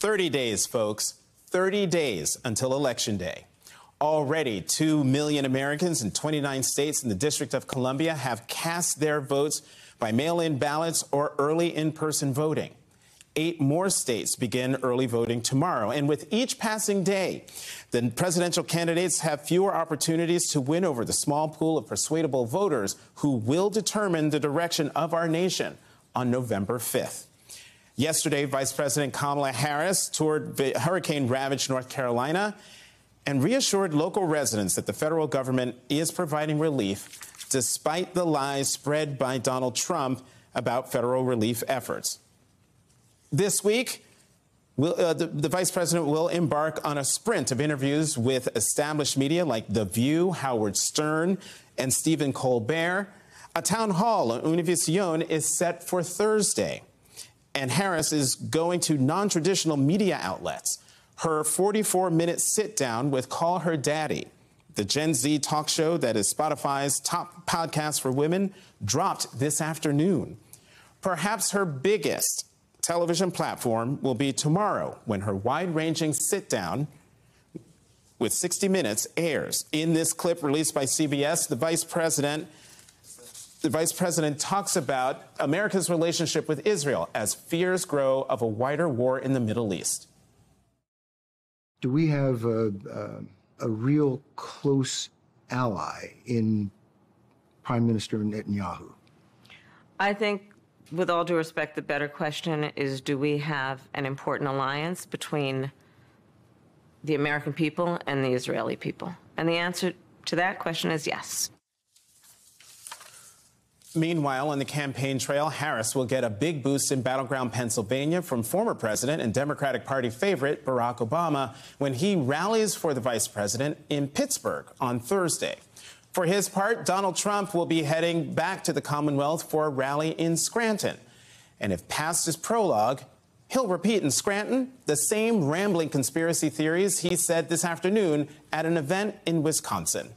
30 days, folks. 30 days until Election Day. Already, 2 million Americans in 29 states and the District of Columbia have cast their votes by mail-in ballots or early in-person voting. 8 more states begin early voting tomorrow. And with each passing day, the presidential candidates have fewer opportunities to win over the small pool of persuadable voters who will determine the direction of our nation on November 5th. Yesterday, Vice President Kamala Harris toured hurricane-ravaged North Carolina and reassured local residents that the federal government is providing relief despite the lies spread by Donald Trump about federal relief efforts. This week, the vice president will embark on a sprint of interviews with established media like The View, Howard Stern, and Stephen Colbert. A town hall on Univision is set for Thursday, and Harris is going to non-traditional media outlets. Her 44-minute sit-down with Call Her Daddy, the Gen Z talk show that is Spotify's top podcast for women, dropped this afternoon. Perhaps her biggest television platform will be tomorrow when her wide-ranging sit-down with 60 Minutes airs. In this clip released by CBS, the vice president talks about America's relationship with Israel as fears grow of a wider war in the Middle East. Do we have a real close ally in Prime Minister Netanyahu? I think, with all due respect, the better question is, do we have an important alliance between the American people and the Israeli people? And the answer to that question is yes. Meanwhile, on the campaign trail, Harris will get a big boost in battleground Pennsylvania from former president and Democratic Party favorite Barack Obama when he rallies for the vice president in Pittsburgh on Thursday. For his part, Donald Trump will be heading back to the Commonwealth for a rally in Scranton. And if past his prologue, he'll repeat in Scranton the same rambling conspiracy theories he said this afternoon at an event in Wisconsin.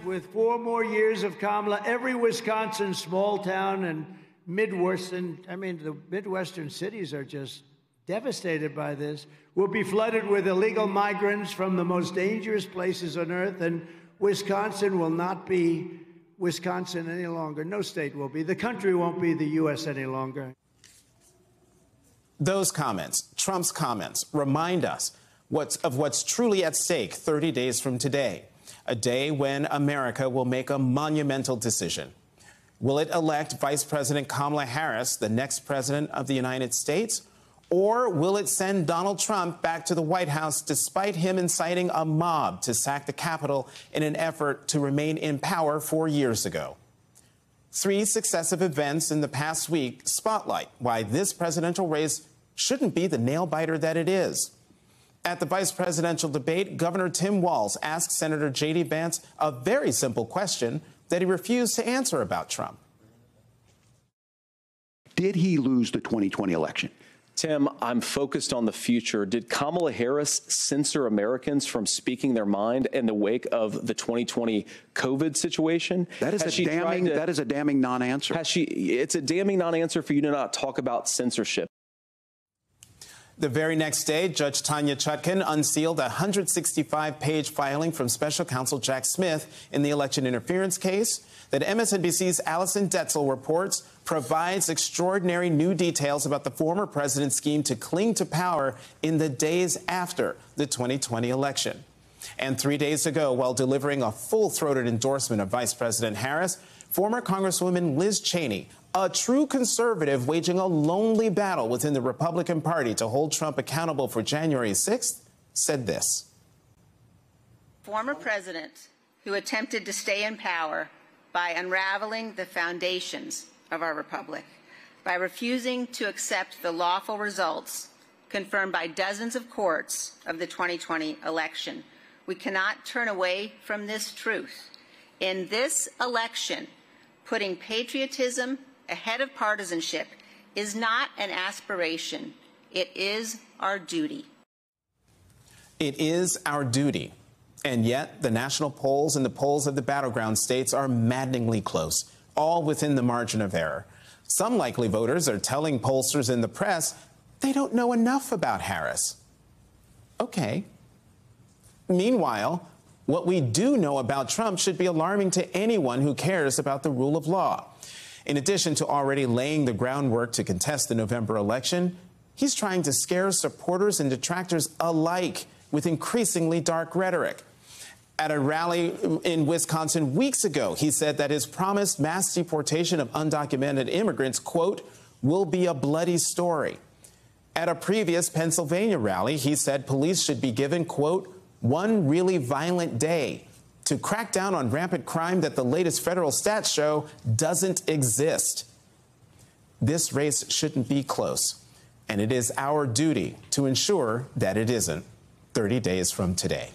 With 4 more years of Kamala, every Wisconsin small town and Midwestern, the Midwestern cities are just devastated by this, will be flooded with illegal migrants from the most dangerous places on earth, and Wisconsin will not be Wisconsin any longer. No state will be. The country won't be the U.S. any longer. Those comments, Trump's comments, remind us of what's truly at stake 30 days from today. A day when America will make a monumental decision. Will it elect Vice President Kamala Harris, the next president of the United States? Or will it send Donald Trump back to the White House despite him inciting a mob to sack the Capitol in an effort to remain in power 4 years ago? 3 successive events in the past week spotlight why this presidential race shouldn't be the nail-biter that it is. At the vice presidential debate, Governor Tim Walz asked Senator J.D. Vance a very simple question that he refused to answer about Trump. Did he lose the 2020 election? Tim, I'm focused on the future. Did Kamala Harris censor Americans from speaking their mind in the wake of the 2020 COVID situation? That is a damning non-answer. It's a damning non-answer for you to not talk about censorship. The very next day, Judge Tanya Chutkan unsealed a 165-page filing from special counsel Jack Smith in the election interference case that MSNBC's Allison Detzel reports provides extraordinary new details about the former president's scheme to cling to power in the days after the 2020 election. And 3 days ago, while delivering a full-throated endorsement of Vice President Harris, former Congresswoman Liz Cheney, a true conservative waging a lonely battle within the Republican Party to hold Trump accountable for January 6th, said this. Former president who attempted to stay in power by unraveling the foundations of our republic, by refusing to accept the lawful results confirmed by dozens of courts of the 2020 election. We cannot turn away from this truth. In this election, putting patriotism ahead of partisanship is not an aspiration. It is our duty. It is our duty. And yet, the national polls and the polls of the battleground states are maddeningly close, all within the margin of error. Some likely voters are telling pollsters in the press they don't know enough about Harris. Okay. Meanwhile, what we do know about Trump should be alarming to anyone who cares about the rule of law. In addition to already laying the groundwork to contest the November election, he's trying to scare supporters and detractors alike with increasingly dark rhetoric. At a rally in Wisconsin weeks ago, he said that his promised mass deportation of undocumented immigrants, quote, will be a bloody story. At a previous Pennsylvania rally, he said police should be given, quote, one really violent day to crack down on rampant crime that the latest federal stats show doesn't exist. This race shouldn't be close, and it is our duty to ensure that it isn't 30 days from today.